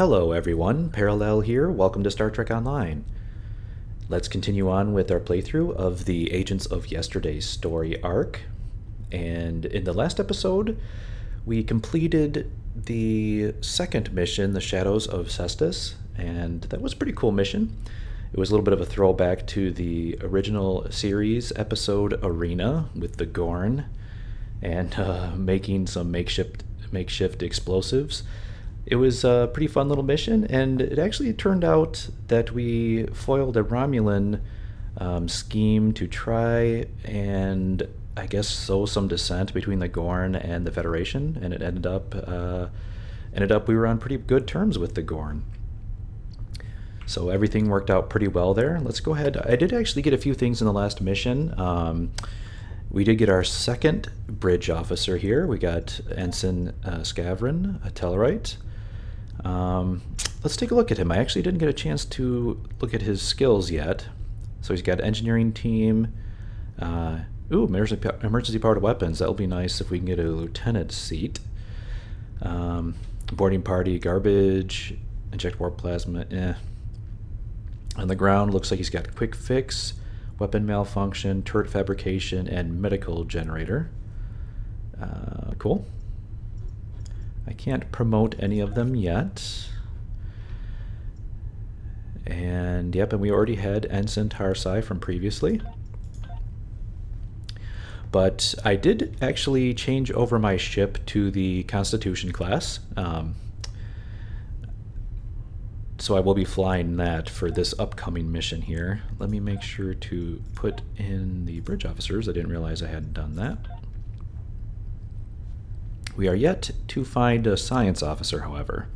Hello everyone, Parallel here, welcome to Star Trek Online. Let's continue on with our playthrough of the Agents of Yesterday's story arc. And in the last episode, we completed the second mission, The Shadows of Cestus, and that was a pretty cool mission. It was a little bit of a throwback to the original series episode Arena with the Gorn and making some makeshift explosives. It was a pretty fun little mission, and it actually turned out that we foiled a Romulan scheme to try and, I guess, sow some dissent between the Gorn and the Federation, and it ended up we were on pretty good terms with the Gorn. So everything worked out pretty well there. Let's go ahead. I did actually get a few things in the last mission. We did get our second bridge officer here. We got Ensign Scavron, a Tellarite. Let's take a look at him. I actually didn't get a chance to look at his skills yet. So he's got engineering team. Emergency powered weapons. That'll be nice if we can get a lieutenant seat. Boarding party, garbage, inject warp plasma. On the ground, looks like he's got quick fix, weapon malfunction, turret fabrication, and medical generator. Cool. I can't promote any of them yet. And yep, and we already had Ensign Tarsai from previously. But I did actually change over my ship to the Constitution class. So I will be flying that for this upcoming mission here. Let me make sure to put in the bridge officers. I didn't realize I hadn't done that. We are yet to find a science officer, however.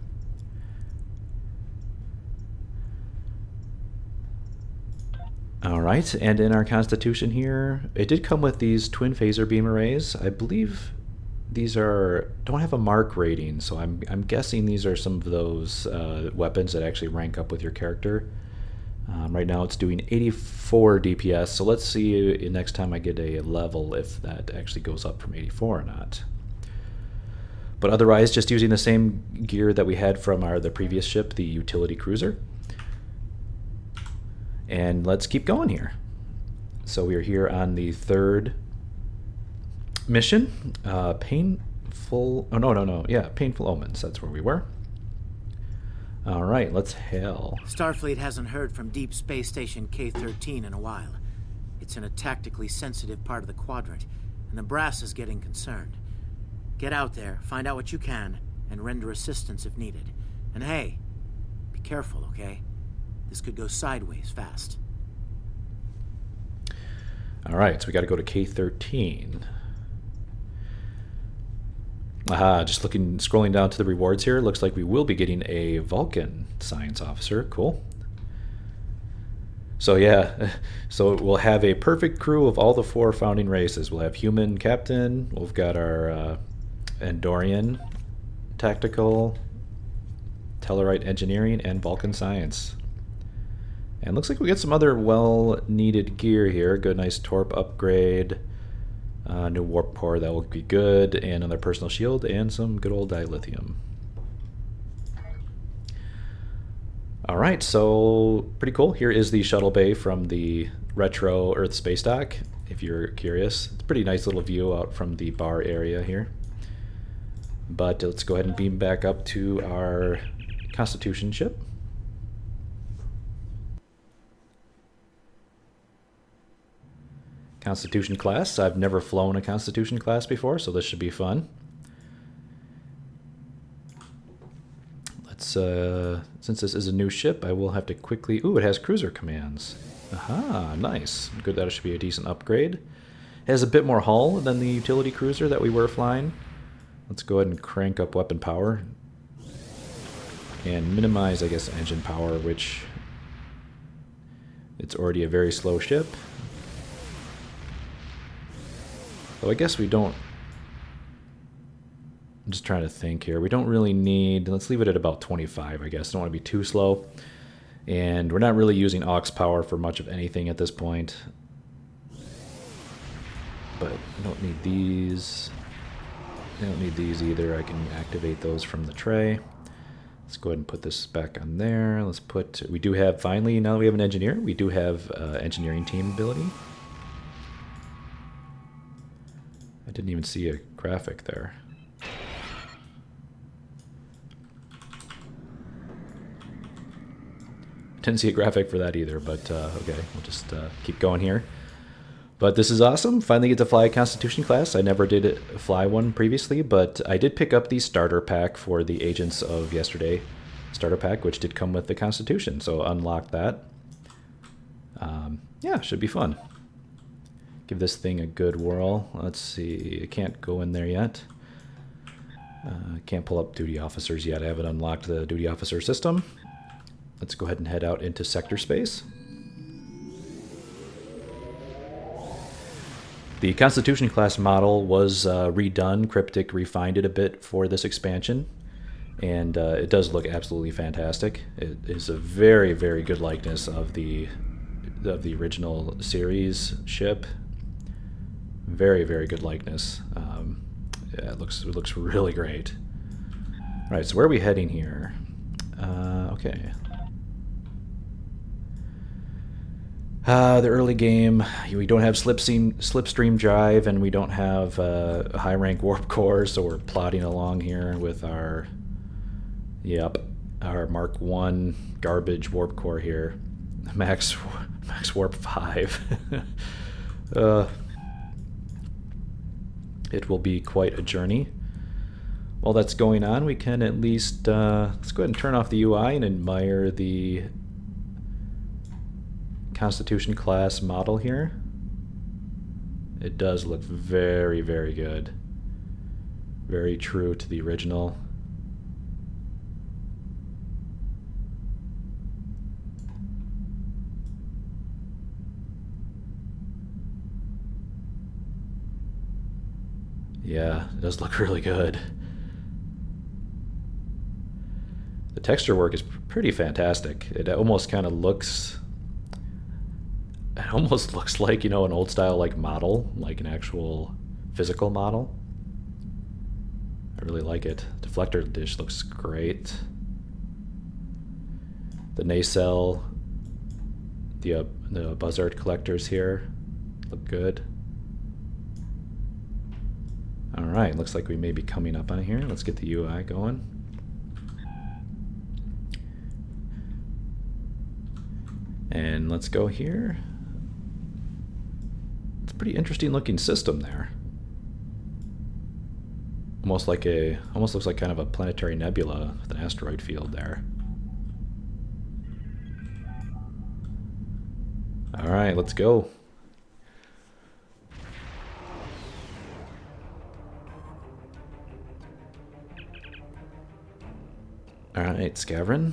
Alright, and in our Constitution here, it did come with these twin phaser beam arrays. I believe these don't have a mark rating, so I'm guessing these are some of those weapons that actually rank up with your character. Right now it's doing 84 DPS, so let's see next time I get a level if that actually goes up from 84 or not. But otherwise, just using the same gear that we had from the previous ship, the utility cruiser. And let's keep going here. So we are here on the third mission. Painful Omens. That's where we were. All right, let's hail. Starfleet hasn't heard from Deep Space Station K-13 in a while. It's in a tactically sensitive part of the quadrant, and the brass is getting concerned. Get out there, find out what you can, and render assistance if needed. And hey, be careful, okay? This could go sideways fast. All right, so we got to go to K-13. Aha, just scrolling down to the rewards here, looks like we will be getting a Vulcan science officer. Cool. So yeah, so we'll have a perfect crew of all the 4 founding races. We'll have human captain, we've got our Andorian tactical, Tellarite engineering, and Vulcan science. And looks like we get some other well-needed gear here. Good, nice torp upgrade. New warp core, that will be good. And another personal shield, and some good old dilithium. Alright, so pretty cool. Here is the shuttle bay from the retro Earth space dock, if you're curious. It's a pretty nice little view out from the bar area here. But let's go ahead and beam back up to our Constitution ship. Constitution class. I've never flown a Constitution class before, so this should be fun. Let's, since this is a new ship, I will have to quickly... Ooh, it has cruiser commands. Aha, nice. Good, that should be a decent upgrade. It has a bit more hull than the utility cruiser that we were flying. Let's go ahead and crank up weapon power. And minimize, I guess, engine power, which... It's already a very slow ship. So I guess we don't... I'm just trying to think here. We don't really need... Let's leave it at about 25, I guess. Don't want to be too slow. And we're not really using aux power for much of anything at this point. But I don't need these. I don't need these either. I can activate those from the tray. Let's go ahead and put this back on there. Let's put, we do have, finally, now that we have an engineer, we do have engineering team ability. I didn't even see a graphic there. Didn't see a graphic for that either, but okay, we'll just keep going here. But this is awesome. Finally get to fly a Constitution class. I never did fly one previously, but I did pick up the starter pack for the Agents of Yesterday starter pack, which did come with the Constitution, so unlock that. Yeah, should be fun. Give this thing a good whirl. Let's see, I can't go in there yet. Can't pull up duty officers yet. I haven't unlocked the duty officer system. Let's go ahead and head out into sector space. The Constitution class model was redone. Cryptic refined it a bit for this expansion, and it does look absolutely fantastic. It is a very, very good likeness of the original series ship. Very, very good likeness. Yeah, it looks really great. All right, so where are we heading here? Okay. The early game, we don't have slipstream drive, and we don't have a high rank warp core, so we're plodding along here with our, our Mark 1 garbage warp core here, max warp 5. It will be quite a journey. While that's going on, we can at least let's go ahead and turn off the UI and admire the Constitution class model here. It does look very, very good. Very true to the original. Yeah, it does look really good. The texture work is pretty fantastic. It almost kind of looks... It almost looks like, you know, an old style like model, like an actual physical model. I really like it. Deflector dish looks great. The nacelle, the buzzard collectors here look good. All right, looks like we may be coming up on here. Let's get the UI going. And let's go here. It's a pretty interesting looking system there. Almost looks like kind of a planetary nebula with an asteroid field there. All right, let's go. All right, Scavren.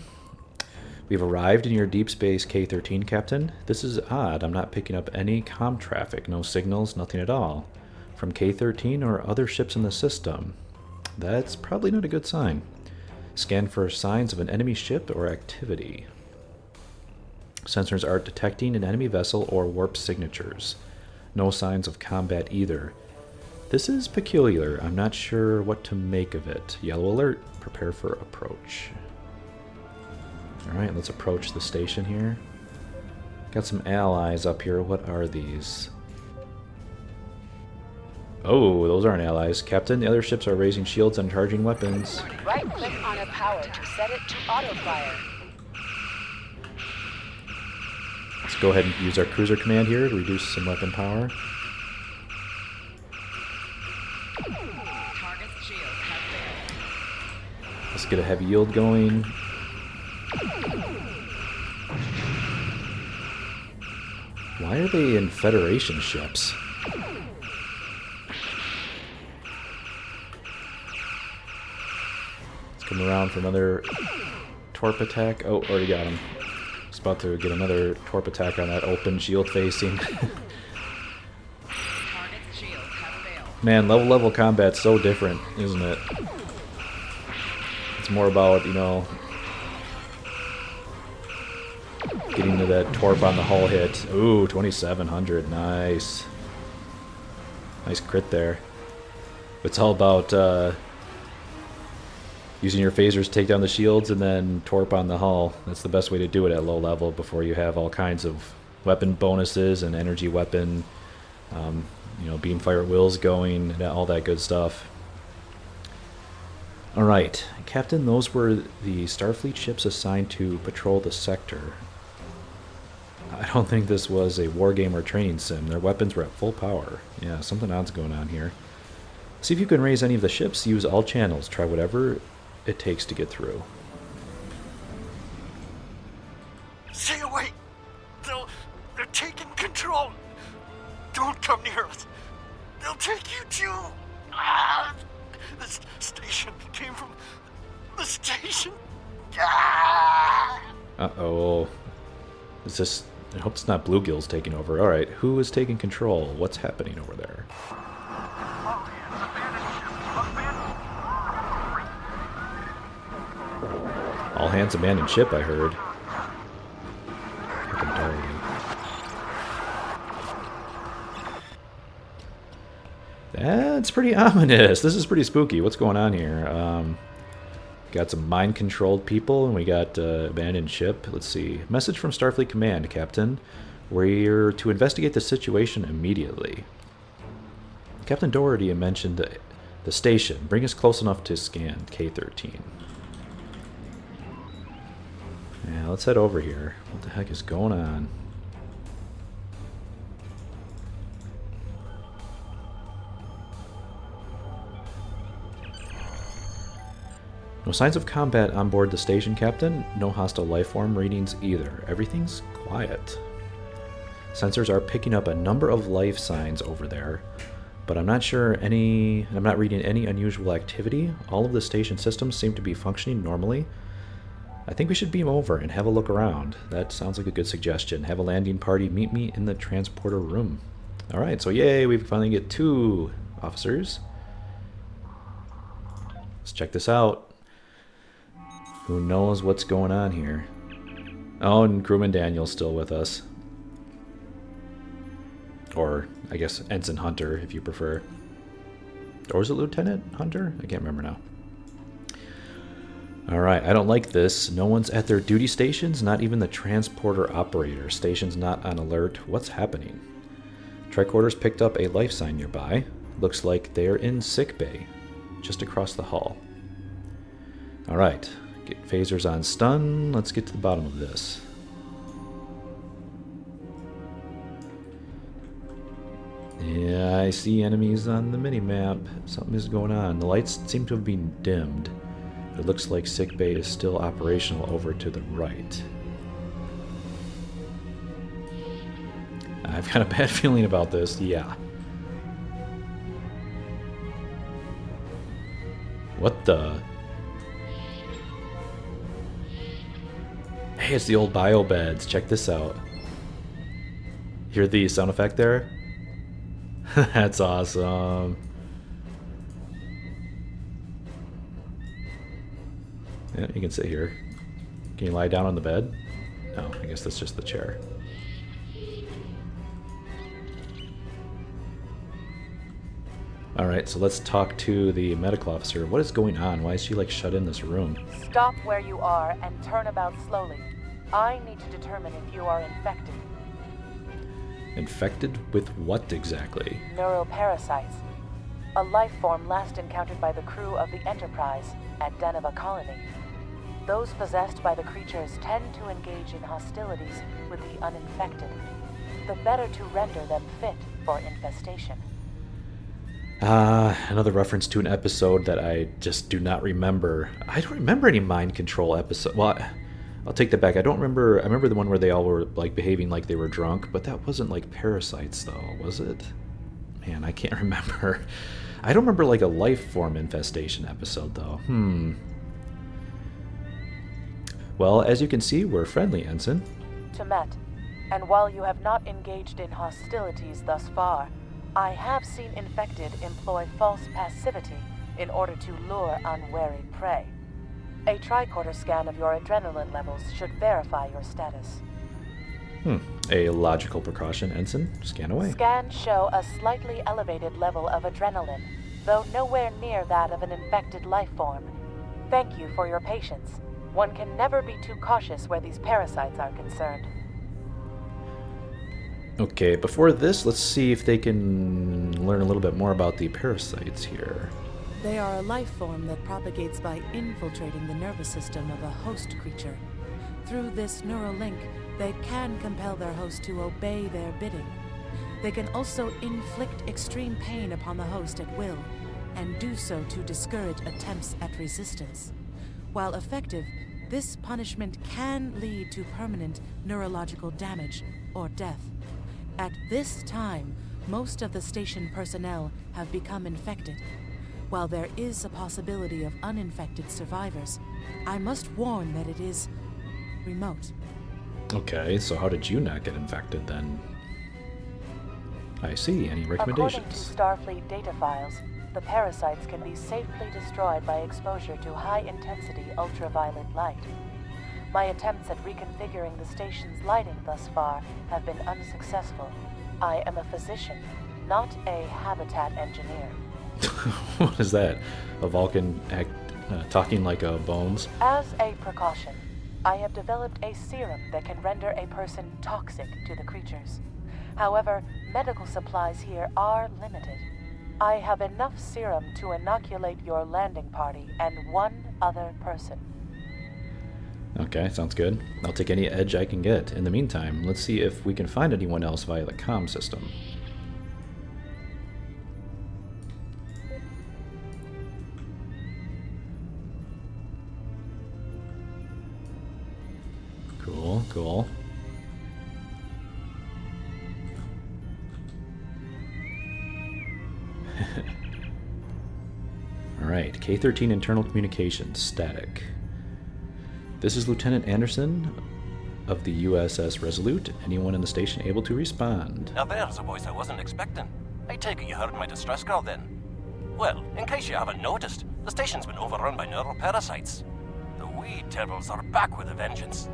We've arrived in your deep space K-13, Captain. This is odd. I'm not picking up any comm traffic. No signals, nothing at all. From K-13 or other ships in the system. That's probably not a good sign. Scan for signs of an enemy ship or activity. Sensors aren't detecting an enemy vessel or warp signatures. No signs of combat either. This is peculiar. I'm not sure what to make of it. Yellow alert. Prepare for approach. Alright, let's approach the station here. Got some allies up here. What are these? Oh, those aren't allies. Captain, the other ships are raising shields and charging weapons. Right-click on a power to set it to auto-fire. Let's go ahead and use our cruiser command here to reduce some weapon power. Let's get a heavy yield going. Why are they in Federation ships? Let's come around for another torp attack. Oh, already got him. Just about to get another torp attack on that open shield facing. Man, level combat's so different, isn't it? It's more about, you know, getting to that torp on the hull hit. Ooh, 2700, nice. Nice crit there. It's all about Using your phasers to take down the shields and then torp on the hull. That's the best way to do it at low level before you have all kinds of weapon bonuses and energy weapon, beam fire at wills going, and all that good stuff. Alright, Captain, those were the Starfleet ships assigned to patrol the sector. I don't think this was a wargame or training sim. Their weapons were at full power. Yeah, something odd's going on here. See if you can raise any of the ships. Use all channels. Try whatever it takes to get through. Stay away! They're taking control! Don't come near us! They'll take you too! The station came from the station! Uh-oh. Is this... I hope it's not Bluegill's taking over. Alright, who is taking control? What's happening over there? All hands abandoned ship, I heard. That's pretty ominous. This is pretty spooky. What's going on here? Got some mind-controlled people, and we got abandoned ship. Let's see. Message from Starfleet Command, Captain. We're to investigate the situation immediately. Captain Doherty mentioned the station. Bring us close enough to scan K-13. Yeah, let's head over here. What the heck is going on? No signs of combat on board the station, Captain. No hostile lifeform readings either. Everything's quiet. Sensors are picking up a number of life signs over there, but I'm not reading any unusual activity. All of the station systems seem to be functioning normally. I think we should beam over and have a look around. That sounds like a good suggestion. Have a landing party meet me in the transporter room. Alright, so yay, we finally get 2 officers. Let's check this out. Who knows what's going on here? Oh, and Crewman Daniel's still with us. Or, I guess, Ensign Hunter, if you prefer. Or is it Lieutenant Hunter? I can't remember now. Alright, I don't like this. No one's at their duty stations, not even the transporter operator. Station's not on alert. What's happening? Tricorders picked up a life sign nearby. Looks like they're in sickbay, just across the hall. Alright, get phasers on stun. Let's get to the bottom of this. Yeah, I see enemies on the minimap. Something is going on. The lights seem to have been dimmed. It looks like sickbay is still operational over to the right. I've got a bad feeling about this, yeah. What the? Hey, it's the old bio beds. Check this out. Hear the sound effect there? That's awesome. Yeah, you can sit here. Can you lie down on the bed? No, I guess that's just the chair. Alright, so let's talk to the medical officer. What is going on? Why is she like shut in this room? Stop where you are and turn about slowly. I need to determine if you are infected. Infected with what exactly? Neuroparasites. A life form last encountered by the crew of the Enterprise at Deneva Colony. Those possessed by the creatures tend to engage in hostilities with the uninfected, the better to render them fit for infestation. Another reference to an episode that I just do not remember. I don't remember any mind control episode. Well, I'll take that back. I remember the one where they all were like behaving like they were drunk, but that wasn't like parasites though, was it? Man, I can't remember. I don't remember like a life form infestation episode though. Well, as you can see, we're friendly, Ensign. Temet, and while you have not engaged in hostilities thus far, I have seen infected employ false passivity in order to lure unwary prey. A tricorder scan of your adrenaline levels should verify your status. A logical precaution, Ensign. Scan away. Scans show a slightly elevated level of adrenaline, though nowhere near that of an infected life form. Thank you for your patience. One can never be too cautious where these parasites are concerned. Okay, before this, let's see if they can learn a little bit more about the parasites here. They are a life form that propagates by infiltrating the nervous system of a host creature. Through this neural link, they can compel their host to obey their bidding. They can also inflict extreme pain upon the host at will, and do so to discourage attempts at resistance. While effective, this punishment can lead to permanent neurological damage or death. At this time, most of the station personnel have become infected. While there is a possibility of uninfected survivors, I must warn that it is remote. Okay, so how did you not get infected then? I see. Any recommendations? According to Starfleet data files, the parasites can be safely destroyed by exposure to high-intensity ultraviolet light. My attempts at reconfiguring the station's lighting thus far have been unsuccessful. I am a physician, not a habitat engineer. What is that? A Vulcan talking like a Bones? As a precaution, I have developed a serum that can render a person toxic to the creatures. However, medical supplies here are limited. I have enough serum to inoculate your landing party and one other person. Okay, sounds good. I'll take any edge I can get. In the meantime, let's see if we can find anyone else via the comm system. Cool, cool. Alright, K-13 internal communications, static. This is Lieutenant Anderson of the USS Resolute. Anyone in the station able to respond? Now there's a voice I wasn't expecting. I take it you heard my distress call then. Well, in case you haven't noticed, the station's been overrun by neural parasites. The wee devils are back with a vengeance.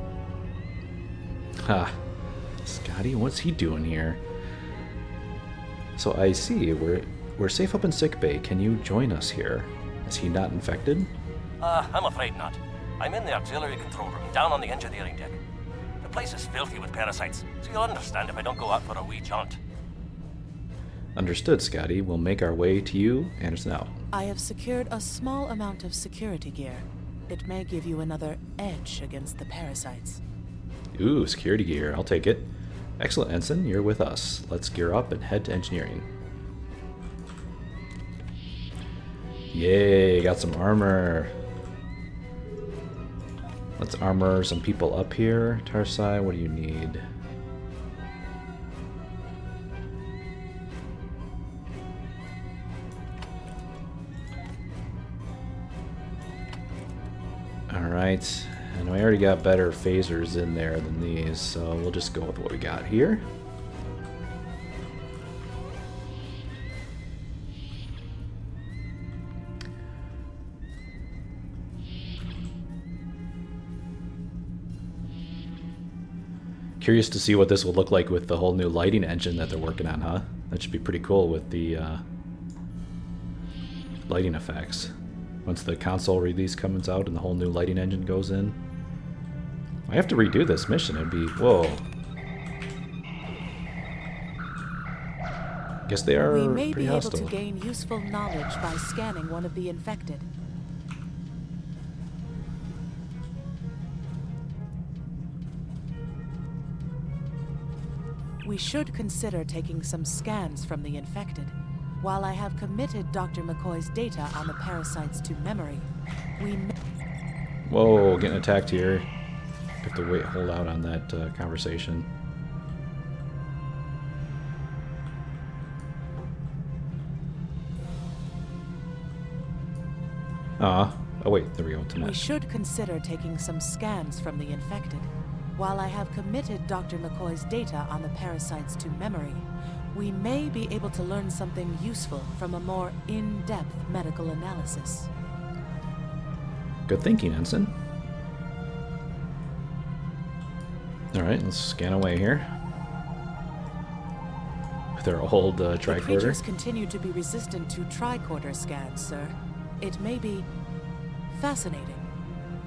Ha. Scotty, what's he doing here? So I see, we're safe up in sickbay. Can you join us here? Is he not infected? I'm afraid not. I'm in the auxiliary control room, down on the engineering deck. The place is filthy with parasites, so you'll understand if I don't go out for a wee jaunt. Understood, Scotty. We'll make our way to you, Anderson out. I have secured a small amount of security gear. It may give you another edge against the parasites. Ooh, security gear. I'll take it. Excellent, Ensign. You're with us. Let's gear up and head to engineering. Yay, got some armor. Let's armor some people up here. Tarsai, what do you need? Alright, and we already got better phasers in there than these, so we'll just go with what we got here. Curious to see what this will look like with the whole new lighting engine that they're working on, huh? That should be pretty cool with the lighting effects. Once the console release comes out and the whole new lighting engine goes in. I have to redo this mission. It'd be... Whoa. Guess they are We may pretty be hostile. able to gain useful knowledge by scanning one of the infected. We should consider taking some scans from the infected. While I have committed Dr. McCoy's data on the parasites to memory, we may... Whoa, getting attacked here. Have to hold out on that conversation. Oh wait, there we go. We should consider taking some scans from the infected. While I have committed Dr. McCoy's data on the parasites to memory, we may be able to learn something useful from a more in-depth medical analysis. Good thinking, Ensign. Alright, let's scan away here. With our old The tricorder. creatures continue to be resistant to tricorder scans, sir. It may be Fascinating.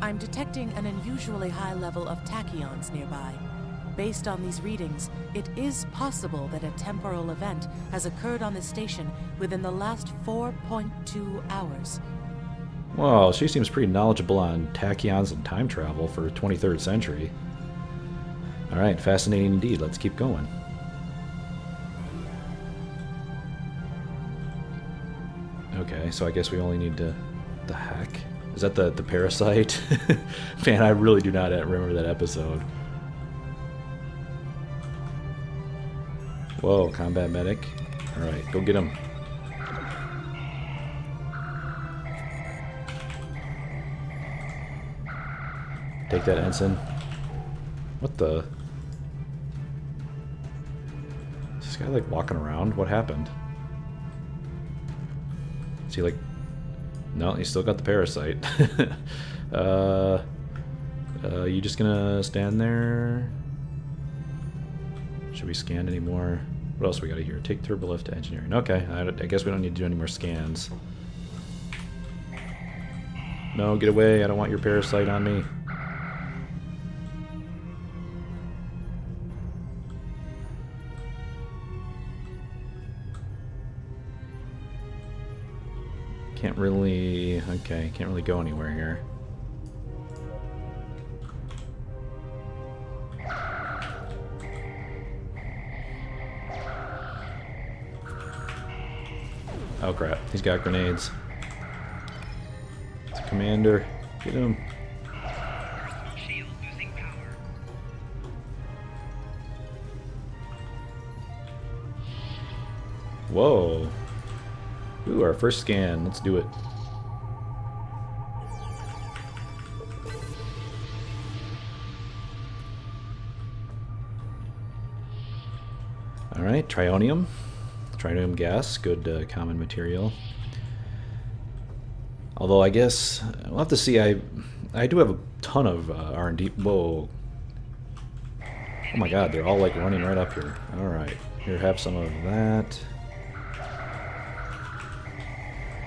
I'm detecting an unusually high level of tachyons nearby. Based on these readings, it is possible that a temporal event has occurred on the station within the last 4.2 hours. Well, she seems pretty knowledgeable on tachyons and time travel for 23rd century. Alright, fascinating indeed. Let's keep going. Okay, so I guess we only need to... The heck? Is that the parasite? Man, I really do not remember that episode. Whoa, combat medic. Alright, go get him. Take that, ensign. What the? Is this guy like walking around? What happened? Is he like... No, he's still got the parasite. You just gonna stand there? Should we scan anymore? What else we got here? Take turbo lift to engineering. Okay, I guess we don't need to do any more scans. No, get away. I don't want your parasite on me. Can't really... Okay, can't really go anywhere here. Oh crap, he's got grenades. It's a commander. Get him. Shield losing power. Whoa. Ooh, our first scan. Let's do it. Alright, trionium. Tritium gas, good common material. Although I guess we'll have to see. I do have a ton of R&D. Whoa! Oh my God, they're all like running right up here. All right, here, have some of that.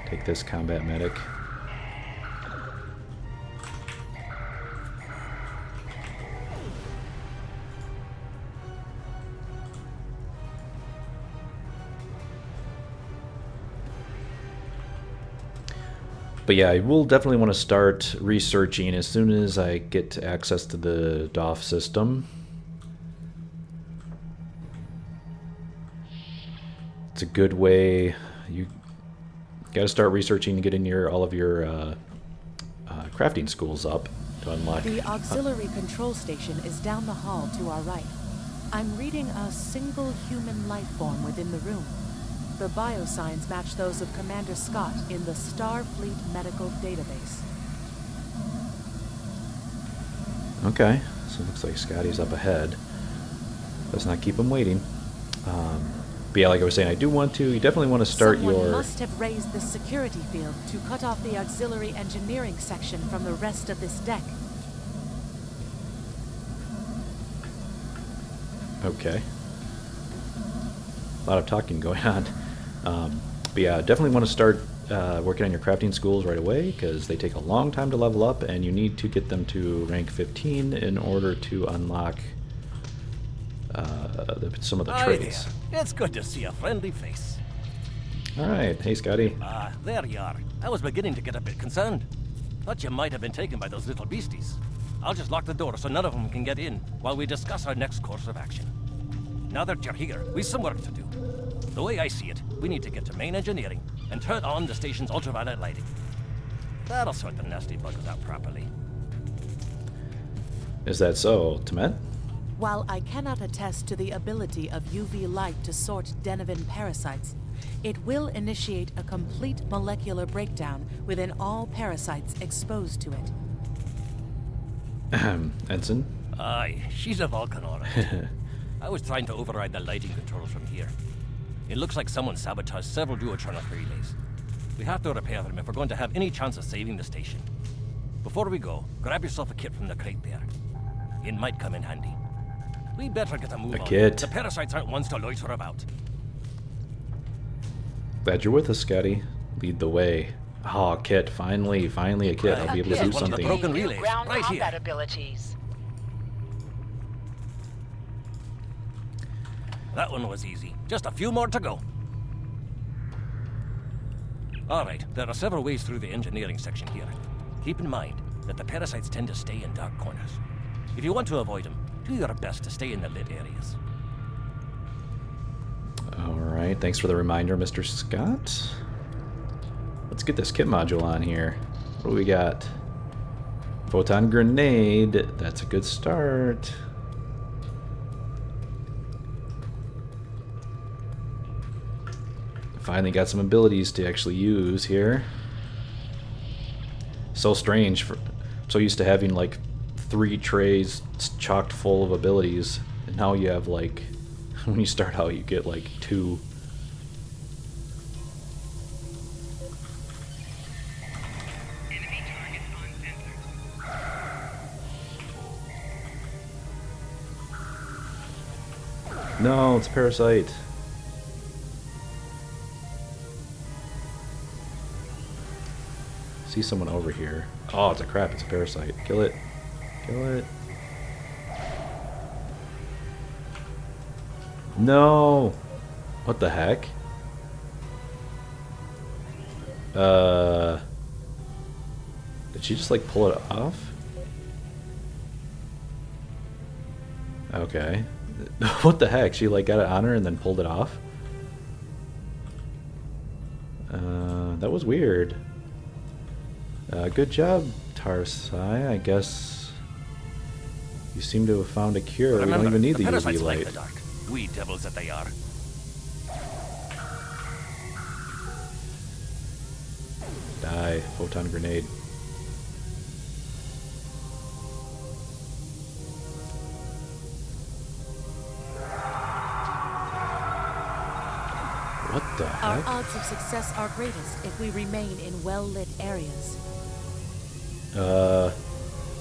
Take this combat medic. But yeah, I will definitely want to start researching as soon as I get access to the DOF system. It's a good way. You got to start researching to get in all of your crafting schools up to unlock. The auxiliary control station is down the hall to our right. I'm reading a single human life form within the room. The biosigns match those of Commander Scott in the Starfleet Medical Database. Okay, so it looks like Scotty's up ahead. Let's not keep him waiting. But yeah, like I was saying, I do want to. You definitely want to start Someone must have raised the security field to cut off the auxiliary engineering section from the rest of this deck. Okay. A lot of talking going on. But yeah, definitely want to start working on your crafting schools right away, because they take a long time to level up, and you need to get them to rank 15 in order to unlock some of the traits. There. It's good to see a friendly face. Alright, hey Scotty. There you are. I was beginning to get a bit concerned. Thought you might have been taken by those little beasties. I'll just lock the door so none of them can get in while we discuss our next course of action. Now that you're here, we've some work to do. The way I see it, we need to get to main engineering and turn on the station's ultraviolet lighting. That'll sort the nasty bugs out properly. Is that so, Temet? While I cannot attest to the ability of UV light to sort Denivan parasites, it will initiate a complete molecular breakdown within all parasites exposed to it. Ensign? Aye, she's a Vulcan, all right. I was trying to override the lighting controls from here. It looks like someone sabotaged several duotronic relays. We have to repair them if we're going to have any chance of saving the station. Before we go, grab yourself a kit from the crate there. It might come in handy. We better get a move on. Kit. The parasites aren't ones to loiter about. Glad you're with us, Scotty. Lead the way. Oh, kit. Finally a kit. I'll be able to do One of the something. broken New relays, ground right combat here. abilities. That one was easy. Just a few more to go. Alright, there are several ways through the engineering section here. Keep in mind that the parasites tend to stay in dark corners. If you want to avoid them, do your best to stay in the lit areas. Alright, thanks for the reminder, Mr. Scott. Let's get this kit module on here. What do we got? Photon grenade. That's a good start. Finally got some abilities to actually use here. So strange. I'm so used to having like 3 trays chocked full of abilities. And now you have like, when you start out, you get like 2. Enemy targets on sensor. No, it's a parasite. See someone over here. Oh, it's a crap. It's a parasite. Kill it. Kill it. No. What the heck? Did she just like pull it off? Okay. What the heck? She like got it on her and then pulled it off? That was weird. Good job, Tarsai. I guess you seem to have found a cure. We don't even need the UV parasites light. like the dark. We devils that they are. Die. Photon grenade. What the Our heck? odds of success are greatest if we remain in well-lit areas.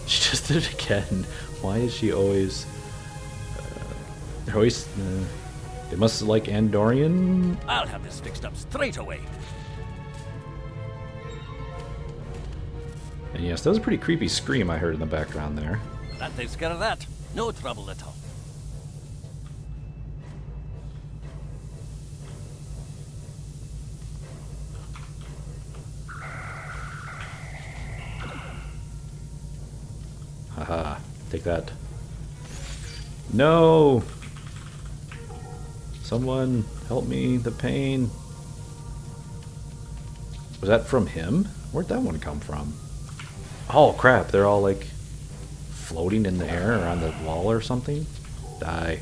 She just did it again. Why is she always... they're always... they must like Andorian? I'll have this fixed up straight away. And yes, that was a pretty creepy scream I heard in the background there. That takes care of that. No trouble at all. Haha, take that. No! Someone help me, the pain. Was that from him? Where'd that one come from? Oh crap, they're all like floating in the air or on the wall or something? Die.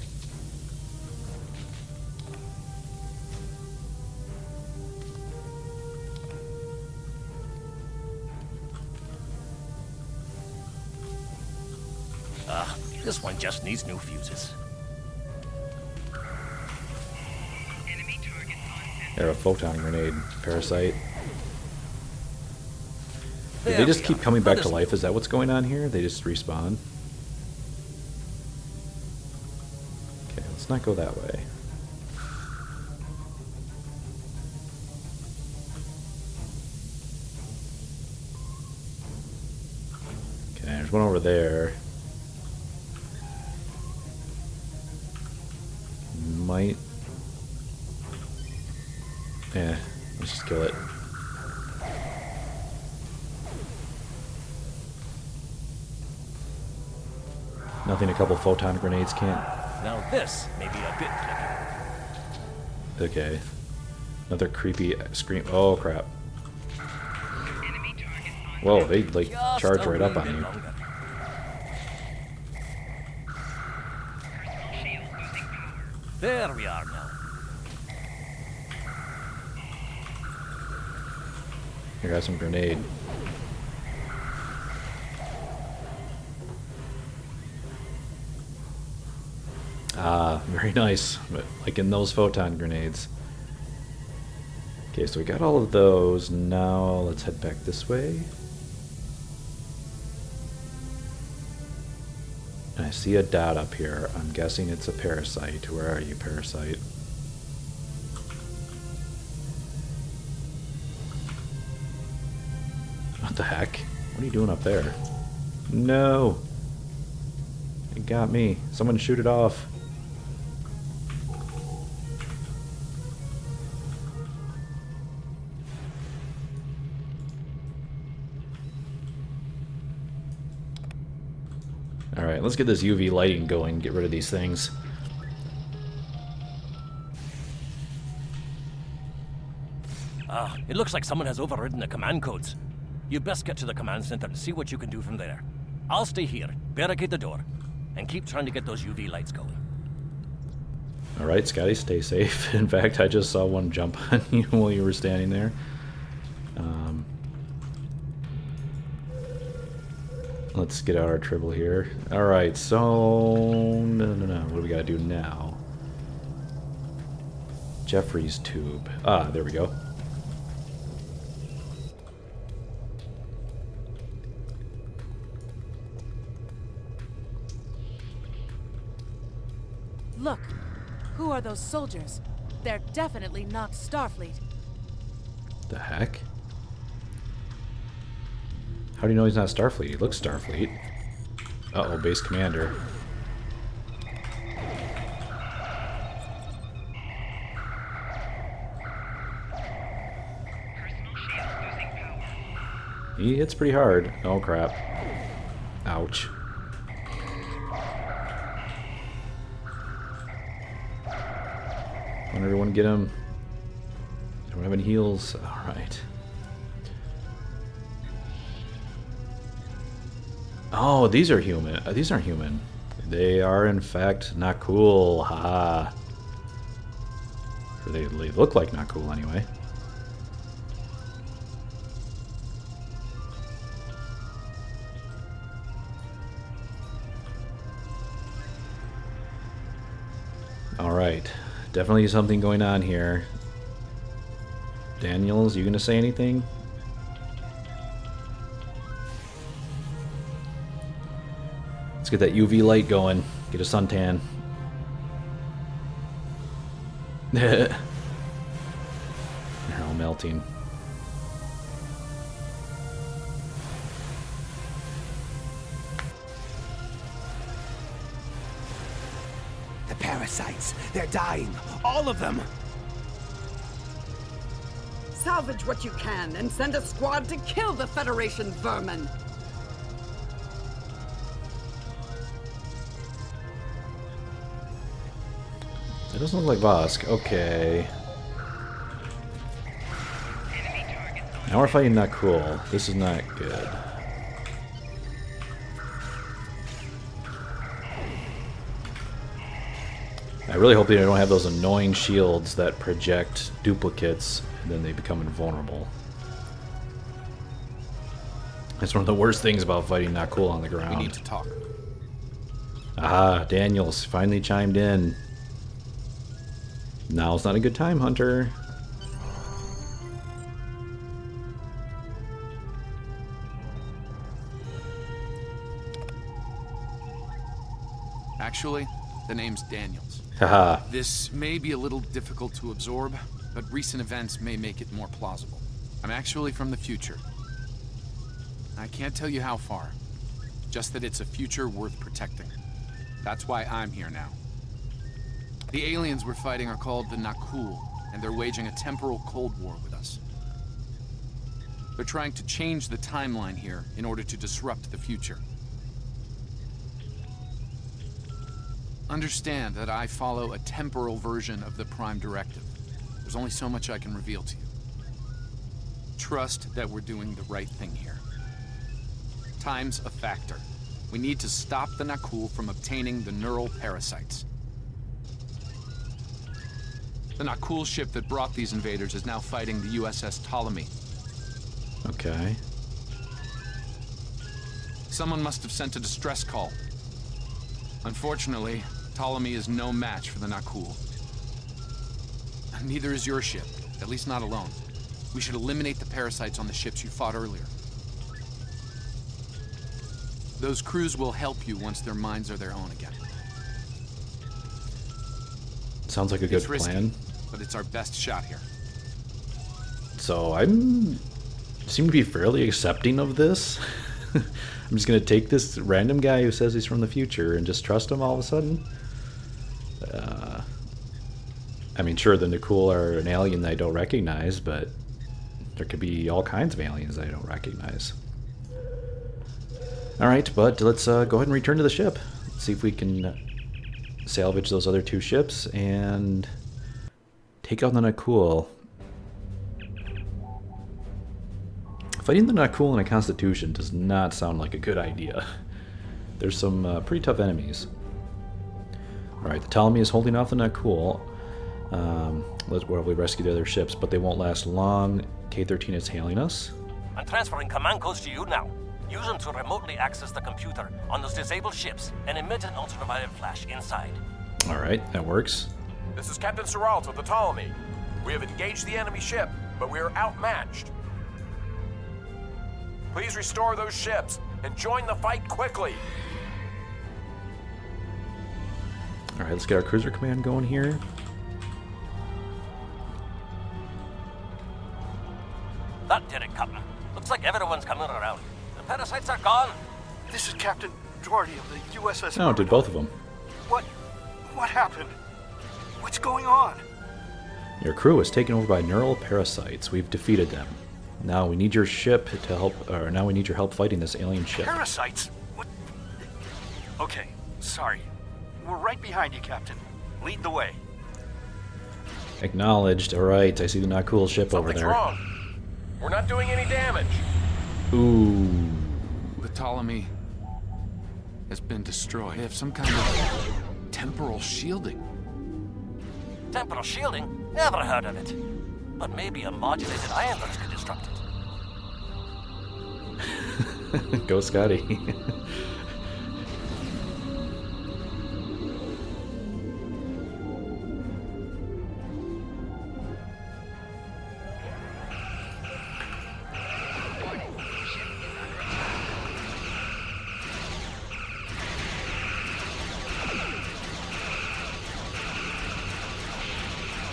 This one just needs new fuses. Enemy targets on sensor. They're a photon grenade. Parasite. Did There they just we keep are. coming Now back to this- life? Is that what's going on here? They just respawn? Okay, let's not go that way. Okay, there's one over there. Might... Eh, let's just kill it. Nothing a couple photon grenades can't... Now this may be a bit tricky. Okay. Another creepy scream. Oh, crap. Enemy targets on Whoa, they, like, Just charge a right up wee on bit you. longer. personal shield losing power. There we are now. Here, have some grenade. Ah, very nice. But like in those photon grenades. Okay, so we got all of those. Now let's head back this way. I see a dot up here. I'm guessing it's a parasite. Where are you, parasite? What the heck? What are you doing up there? No! It got me. Someone shoot it off. Alright, let's get this UV lighting going, get rid of these things. Ah, it looks like someone has overridden the command codes. You best get to the command center and see what you can do from there. I'll stay here, barricade the door, and keep trying to get those UV lights going. Alright, Scotty, stay safe. In fact, I just saw one jump on you while you were standing there. Let's get out our tribble here. Alright, so... No. What do we gotta do now? Jeffrey's tube. Ah, there we go. Look, who are those soldiers? They're definitely not Starfleet. The heck? How do you know he's not Starfleet? He looks Starfleet. Uh-oh, base commander. Personal shield losing power. He hits pretty hard. Oh, crap. Ouch. Want everyone to get him. Don't have any heals. Alright. Oh, these are human. These aren't human. They are, in fact, Nakul. Haha. Or they look like Nakul, anyway. Alright. Definitely something going on here. Daniels, you gonna say anything? Let's get that UV light going. Get a suntan. They're all melting. The parasites, they're dying. All of them. Salvage what you can and send a squad to kill the Federation vermin. It doesn't look like Vosk. Okay. Now we're fighting Nakul. This is not good. I really hope they don't have those annoying shields that project duplicates and then they become invulnerable. That's one of the worst things about fighting Nakul on the ground. We need to talk. Ah, Daniels finally chimed in. Now's not a good time, Hunter. Actually, the name's Daniels. Haha. This may be a little difficult to absorb, but recent events may make it more plausible. I'm actually from the future. I can't tell you how far, just that it's a future worth protecting. That's why I'm here now. The aliens we're fighting are called the Nakul, and they're waging a temporal Cold War with us. They're trying to change the timeline here in order to disrupt the future. Understand that I follow a temporal version of the Prime Directive. There's only so much I can reveal to you. Trust that we're doing the right thing here. Time's a factor. We need to stop the Nakul from obtaining the neural parasites. The Nakul ship that brought these invaders is now fighting the USS Ptolemy. Okay. Someone must have sent a distress call. Unfortunately, Ptolemy is no match for the Nakul. Neither is your ship, at least not alone. We should eliminate the parasites on the ships you fought earlier. Those crews will help you once their minds are their own again. Sounds like a good It's risky, plan. but it's our best shot here. So I'm seem to be fairly accepting of this. I'm just gonna take this random guy who says he's from the future and just trust him all of a sudden. I mean, sure, the Nakul are an alien that I don't recognize, but there could be all kinds of aliens that I don't recognize. Alright, but let's go ahead and return to the ship. Let's see if we can salvage those other two ships and take out the Nakul. Fighting the Nakul in a Constitution does not sound like a good idea. There's some pretty tough enemies. Alright, the Ptolemy is holding off the Nakul. Let's probably rescue the other ships, but they won't last long. K-13 is hailing us. I'm transferring command codes to you now. Use them to remotely access the computer on those disabled ships and emit an ultraviolet flash inside. Alright, that works. This is Captain Seralt of the Ptolemy. We have engaged the enemy ship, but we are outmatched. Please restore those ships and join the fight quickly. Alright, let's get our cruiser command going here. That did it, Captain. Looks like everyone's coming around. The parasites are gone. This is Captain Doherty of the USS. Oh, did both of them. What happened? What's going on? Your crew is taken over by neural parasites. We've defeated them. Now we need your ship to help, or now we need your help fighting this alien ship. Parasites? What? Okay, sorry. We're right behind you, Captain. Lead the way. Acknowledged. Alright, I see the Nakul ship over there. Something's wrong. We're not doing any damage. Ooh. The Ptolemy has been destroyed. They have some kind of temporal shielding. Temporal shielding? Never heard of it. But maybe a modulated ion burst could disrupt it. Go, Scotty.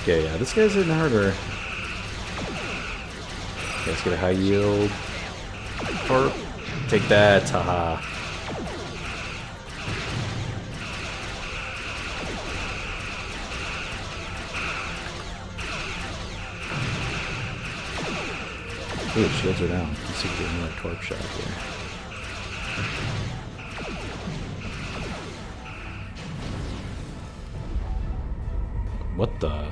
Okay, yeah, this guy's hitting harder. Okay, let's get a high yield. Or take that, haha. Ooh, shields are down. Let's see if we get another torque shot here. What the?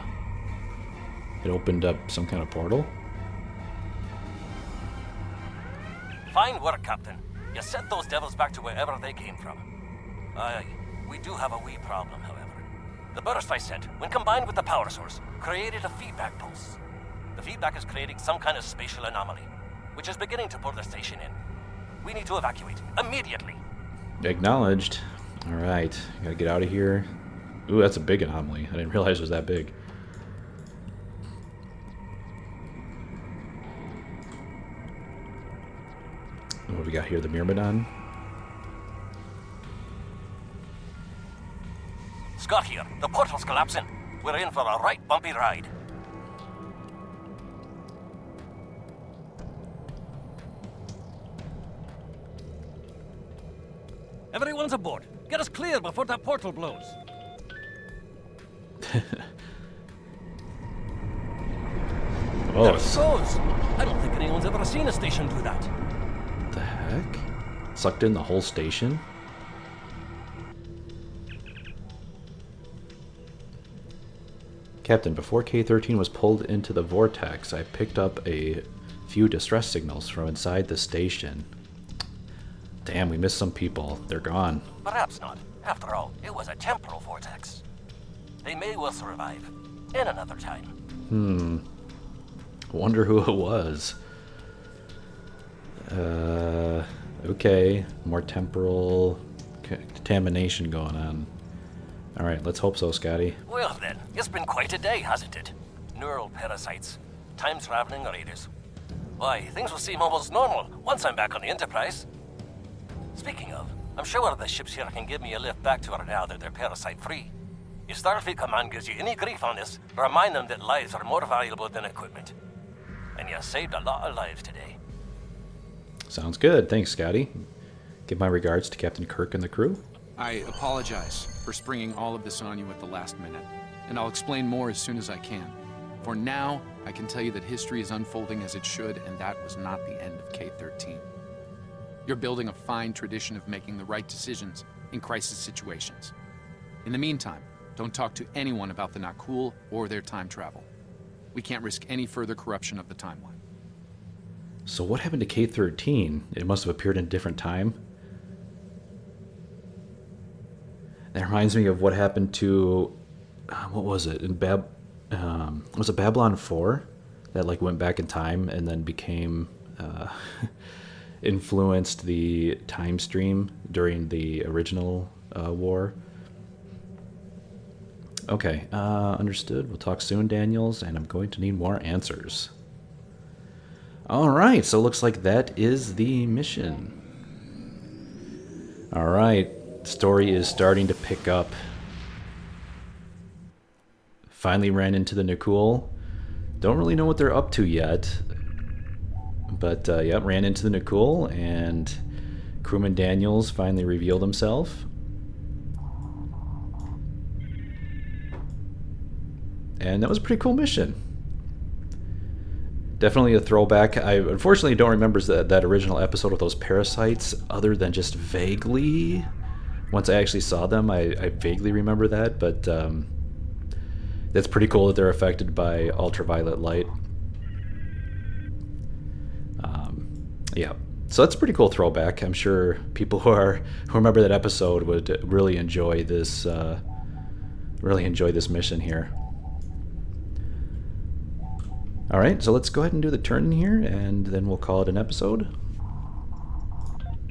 It opened up some kind of portal? Fine work, Captain. You sent those devils back to wherever they came from. Aye, we do have a wee problem, however. The burst I sent, when combined with the power source, created a feedback pulse. The feedback is creating some kind of spatial anomaly, which is beginning to pull the station in. We need to evacuate, immediately. Acknowledged. Alright, gotta get out of here. Ooh, that's a big anomaly. I didn't realize it was that big. What do we got here? The Myrmidon? Scott here. The portal's collapsing. We're in for a right bumpy ride. Everyone's aboard. Get us clear before that portal blows. Oh, There it goes. I don't think anyone's ever seen a station do that. what the heck? Sucked in the whole station? Captain, before K-13 was pulled into the vortex, I picked up a few distress signals from inside the station. Damn, we missed some people. They're gone. Perhaps not. After all, it was a temporal vortex. They may well survive. In another time. Wonder who it was. Okay. More temporal contamination going on. Alright, let's hope so, Scotty. Well then, it's been quite a day, hasn't it? Neural parasites, time-traveling raiders. Why, things will seem almost normal once I'm back on the Enterprise. Speaking of, I'm sure the ships here can give me a lift back to her now that they're parasite-free. If Starfleet Command gives you any grief on this, remind them that lives are more valuable than equipment. And you saved a lot of lives today. Sounds good. Thanks, Scotty. Give my regards to Captain Kirk and the crew. I apologize for springing all of this on you at the last minute, and I'll explain more as soon as I can. For now, I can tell you that history is unfolding as it should, and that was not the end of K-13. You're building a fine tradition of making the right decisions in crisis situations. In the meantime, don't talk to anyone about the Nakul or their time travel. We can't risk any further corruption of the timeline. So what happened to K-13? It must have appeared in a different time. That reminds me of what happened to, what was it, in was it Babylon 4? That like went back in time and then became, influenced the time stream during the original war. Okay, understood. We'll talk soon, Daniels, and I'm going to need more answers. Alright, so it looks like that is the mission. Alright, story is starting to pick up. Finally ran into the Nakul. Don't really know what they're up to yet. But, yep, ran into the Nakul, and crewman Daniels finally revealed himself. And that was a pretty cool mission. Definitely a throwback. I unfortunately don't remember that original episode of those parasites, other than just vaguely. Once I actually saw them, I vaguely remember that, but that's pretty cool that they're affected by ultraviolet light. Yeah, so that's a pretty cool throwback. I'm sure people who remember that episode would really enjoy this mission here. All right, so let's go ahead and do the turn here, and then we'll call it an episode.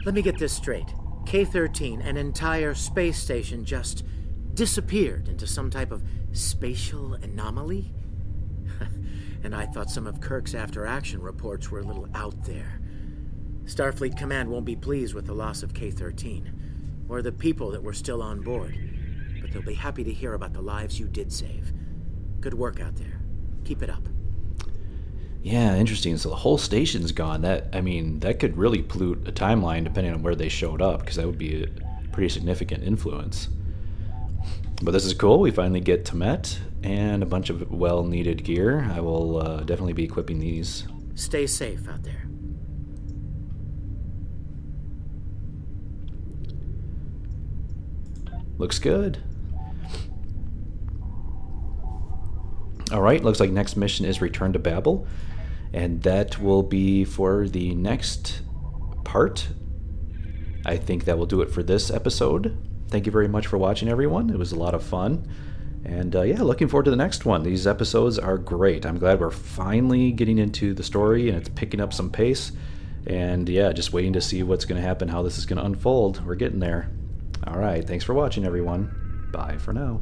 Let me get this straight. K-13, an entire space station, just disappeared into some type of spatial anomaly? And I thought some of Kirk's after-action reports were a little out there. Starfleet Command won't be pleased with the loss of K-13, or the people that were still on board, but they'll be happy to hear about the lives you did save. Good work out there. Keep it up. Yeah, interesting. So the whole station's gone. That could really pollute a timeline depending on where they showed up, because that would be a pretty significant influence. But this is cool. We finally get Tamet and a bunch of well-needed gear. I will definitely be equipping these. Stay safe out there. Looks good. Alright, looks like next mission is Return to Babel. And that will be for the next part. I think that will do it for this episode. Thank you very much for watching, everyone. It was a lot of fun. And yeah, looking forward to the next one. These episodes are great. I'm glad we're finally getting into the story and it's picking up some pace. And yeah, just waiting to see what's going to happen, how this is going to unfold. We're getting there. All right, thanks for watching, everyone. Bye for now.